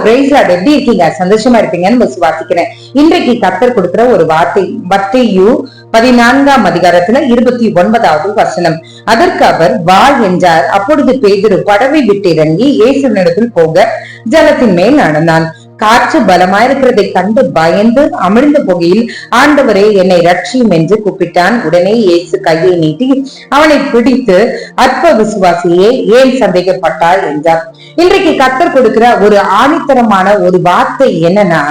Price Lord. எப்படி இருக்கீங்க? சந்தோஷமா இருப்பீங்கன்னு விசுவாசிக்கிறேன். இன்றைக்கு கர்த்தர் கொடுக்கிற ஒரு வார்த்தை மத்தேயு 14ஆம் அதிகாரத்துல 29வது வசனம். அதற்கு அவர் வா என்றார். அப்பொழுது பேதுரு படவை விட்டு இறங்கி இயேசுவினிடத்தில் போக ஜலத்தின் மேல் நடந்தான். காற்று பலமாயிருக்கிறதை கண்டு பயந்து அமிழ்ந்த போகையில், ஆண்டவரே என்னை ரட்சியும் என்று கூப்பிட்டான். உடனே இயேசு கையை நீட்டி அவனை பிடித்து, அற்ப விசுவாசியே ஏன் சந்தேகப்பட்டாய் என்றார். இன்றைக்கு கர்த்தர் கொடுக்கிற ஒரு ஆணித்தரமான ஒரு வார்த்தை என்னன்னா,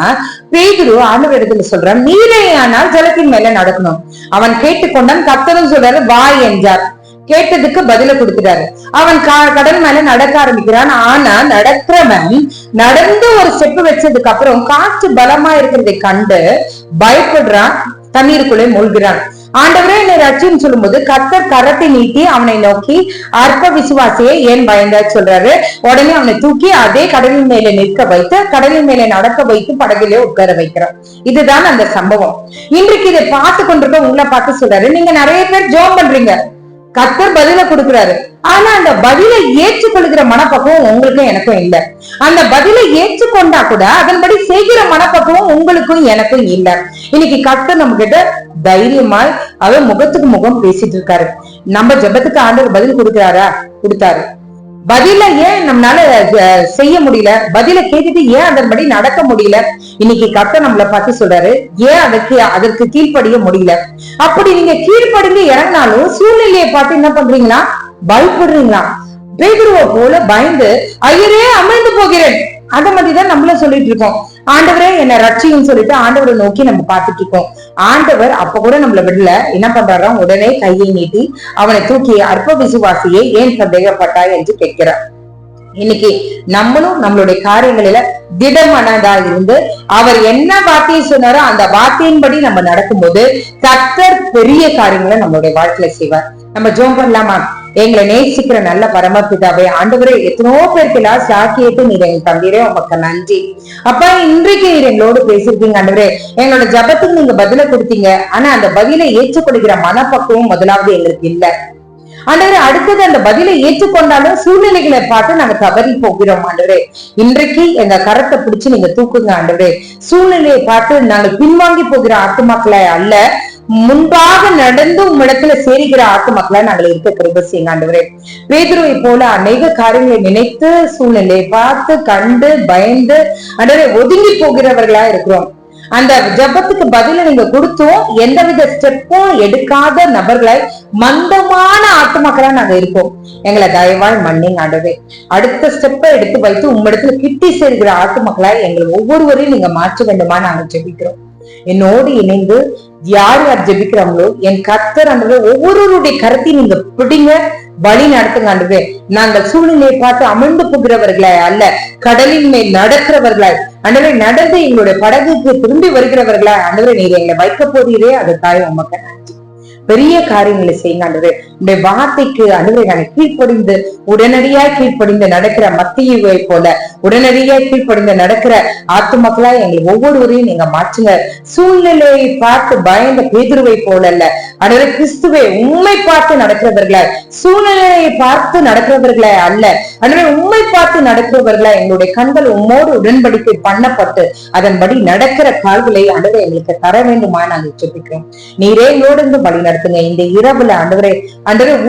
பேதுரு ஆண்டவரிடத்துல சொல்றான், நீரே ஆனால் ஜலத்தின் மேல நடக்கணும். அவன் கேட்டுக்கொண்டான். கர்த்தரும் சொல்றாரு வா என்றார். கேட்டதுக்கு பதில கொடுக்கிறாரு. அவன் கடல் மேல நடக்க ஆரம்பிக்கிறான். ஆனா நடக்கிறவன் நடந்து ஒரு ஸ்டெப் வச்சதுக்கு அப்புறம் காற்று பலமா இருக்கிறதை கண்டு பயப்படுறான், தண்ணீருக்குள்ளே மூழ்கிறான். ஆண்டவரே என்னை ரட்சின்னு சொல்லும் போது கர்த்தர் கரத்தை நீட்டி அவனை நோக்கி, அற்ப விசுவாசியை ஏன் பயந்தா சொல்றாரு. உடனே அவனை தூக்கி அதே கடலின் மேல நிற்க வைத்து, கடலின் மேல நடக்க வைத்து படகிலே உட்கார வைக்கிறான். இதுதான் அந்த சம்பவம். இன்றைக்கு இதை பார்த்து கொண்டிருக்க உங்களை பார்த்து சொல்றாரு, நீங்க நிறைய பேர் ஜெபம் பண்றீங்க, கர்த்தர் பதில கொடுக்கிறாரு. ஆனா அந்த பதிலை ஏற்றுக்கொள்கிற மனப்பக்குவம் உங்களுக்கும் எனக்கும் இல்ல. அந்த பதிலை ஏற்றுக்கொண்டா கூட அதன்படி செய்கிற மனப்பக்குவம் உங்களுக்கும் எனக்கும் இல்ல. இன்னைக்கு கர்த்தர் நம்ம கிட்ட தைரியமாய் அவர் முகத்துக்கு முகம் பேசிட்டு இருக்காரு. நம்ம ஜெபத்துக்கு ஆண்டவர் பதில் கொடுக்கிறாரா? கொடுத்தாரு. பதில ஏன் நம்மளால செய்ய முடியல? பதில கேட்டுட்டு ஏன் அதன்படி நடக்க முடியல? இன்னைக்கு கர்த்தர் நம்மளை பார்த்து சொல்றாரு, ஏன் அதற்கு கீழ்ப்படிய முடியல? அப்படி நீங்க கீழ்ப்படிந்து இறங்கினாலும் சூழ்நிலையை பார்த்து என்ன பண்றீங்களா? பயப்படுறீங்களா? பேதுருவை போல பயந்து ஐயரே அமிழ்ந்து போகிறேன். அந்த மாதிரிதான் நம்மளும் சொல்லிட்டு இருக்கோம். ஆண்டவரே என்ன ரட்சியும் சொல்லிட்டு ஆண்டவரை நோக்கி நம்ம பார்த்துட்டு இருக்கோம். ஆண்டவர் அப்ப கூட நம்மள விடல. என்ன பண்றாரோ, உடனே கையை நீட்டி அவனை தூக்கி, அற்ப விசுவாசியை ஏன் சந்தேகப்பட்டாய் என்று கேட்கிறார். இன்னைக்கு நம்மளும் நம்மளுடைய காரியங்களில திடமனதா இருந்து அவர் என்ன வார்த்தையை சொன்னாரோ அந்த வார்த்தையின்படி நம்ம நடக்கும்போது கர்த்தர் பெரிய காரியங்களை நம்மளுடைய வாழ்க்கையில செய்வார். நம்ம ஜெபம் பண்ணலாமா? எங்களை நேசிக்கிற நல்ல பரமபிதாவே, ஆண்டவரே எத்தனையோ பேருக்கு எல்லாம் சாக்கியத்தை நீர் எங்க தந்தீரே, உமக்கு நன்றி. அப்பா, இன்றைக்கு நீர் எங்களோடு பேசிருக்கீங்க. ஆண்டவரே, எங்களோட ஜபத்துக்கு நீங்க பதில கொடுத்தீங்க. ஆனா அந்த பதிலை ஏற்றுக்கொள்கிற மனப்பக்குவம் முதலாவது எங்களுக்கு இல்ல. ஆண்டவரே, அடுத்தது அந்த பதிலை ஏற்றுக்கொண்டாலும் சூழ்நிலைகளை பார்த்து நாங்க தவறி போகிறோம். ஆண்டவரே, இன்றைக்கு எங்க கரத்தை பிடிச்சு நீங்க தூக்குங்க. ஆண்டவரே, சூழ்நிலையை பார்த்து நாங்க பின்வாங்கி போகிற ஆத்துமாக்களை அல்ல, முன்பாக நடந்து உம்மிடத்துல சேருகிற ஆத்துமாக்களா நாங்கள் இருக்க கிருபை செய்யுங்க. ஆண்டவரே, பேதுருவை போல அநேக காரியங்களை நினைத்து சூழ்நிலையை பார்த்து கண்டு பயந்து ஆண்டவரே ஒதுங்கி போகிறவர்களா இருக்கிறோம். அந்த ஜபத்துக்கு பதில நீங்க கொடுத்தோம், எந்தவித ஸ்டெப்பும் எடுக்காத நபர்களாய் மந்தமான ஆத்துமாக்களா நாங்க இருப்போம். எங்களை தயவாய் மன்னிங்க ஆண்டவரே. அடுத்த ஸ்டெப்பை எடுத்து வைத்து உம்மிடத்துல கிட்டி சேர்கிற ஆத்துமாக்களாய் எங்களை ஒவ்வொருவரையும் நீங்க மாற்ற வேண்டுமா நாங்க ஜெபிக்கிறோம். என்னோடு இணைந்து யார் யார் ஜெபிக்கிறாங்களோ என் கர்த்தர் ஆண்டவரே ஒவ்வொருவருடைய கருத்தையும் நீங்க பிடிங்க, வழி நடத்துங்க ஆண்டவரே. நாங்கள் சூழ்நிலையை பார்த்து அமிழ்ந்து போகிறவர்களாய் அல்ல, கடலின் மேல் நடக்கிறவர்களாய் ஆண்டவரே, நடந்து எங்களுடைய படகுக்கு திரும்பி வருகிறவர்களாய் ஆண்டவரே நீர் எங்களை வைக்க போகிறீரே, அதுக்காக உமக்கு நன்றி. பெரிய காரியங்களை செய்யுங்க ஆண்டவரே. உடைய வார்த்தைக்கு ஆண்டவரே நாங்கள் கீழ்ப்படிந்து உடனடியாய் கீழ்ப்படிந்து நடக்கிற மத்தேயுவை போல உடனடியாய் கீழ்ப்படிந்து நடக்கிற ஆத்துமக்களா எங்களை ஒவ்வொருவரையும் நீங்க மாற்றுங்க. சூழ்நிலையை பார்த்து பயந்த பேதுருவை போல அல்ல ஆண்டவரே, கிறிஸ்துவை உண்மை பார்த்து நடக்கிறவர்களாய், சூழ்நிலையை பார்த்து நடக்கிறவர்களாய் அல்ல ஆண்டவரே, உண்மை பார்த்து நடக்கிறவர்களா எங்களுடைய கண்கள் உம்மோடு உடன்படிக்கை பண்ணப்பட்டு அதன்படி நடக்கிற கால்களை ஆண்டவரே எங்களுக்கு தர வேண்டுமா நாங்கள் ஜெபிக்கிறோம். நீரே எங்களோடு இருந்து வழி நடத்துங்க. இந்த இரவுல ஆண்டவரே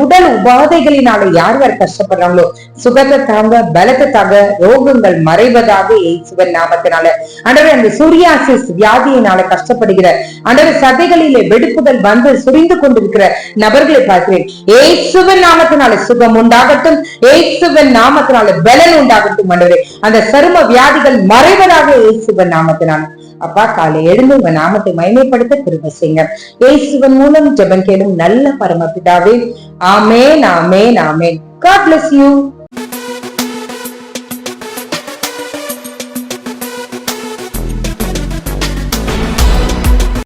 உடல் உபாதைகளினால யார் யார் கஷ்டப்படுறாங்களோ சுகத்தை தாங்க, பலத்தை தாங்க, ரோகங்கள் மறைவதாக இயேசுவின் நாமத்தினால ஆண்டவரே, அந்த சூரியாசிஸ் வியாதியினால கஷ்டப்படுகிற ஆண்டவரே சதைகளிலே வெடிப்புகள் வந்து சுரிந்து கொண்டிருக்கிற நபர்களை பார்க்கிறேன். இயேசுவின் நாமத்தினால சுகம் உண்டாகட்டும், இயேசுவின் நாமத்தினால பலன் உண்டாகட்டும். ஆண்டவரே, அந்த சரும வியாதிகள் மறைவதாக இயேசுவின் நாமத்தினால. அப்பா, காலை எழுந்து உங்க நாமத்தை மகிமைப்படுத்த கிருபை செய்யுங்க. இயேசுவின் மூலம் ஜெபம் கேளும் நல்ல பரமபிதாவே. ஆமென், ஆமென், ஆமென். God bless you.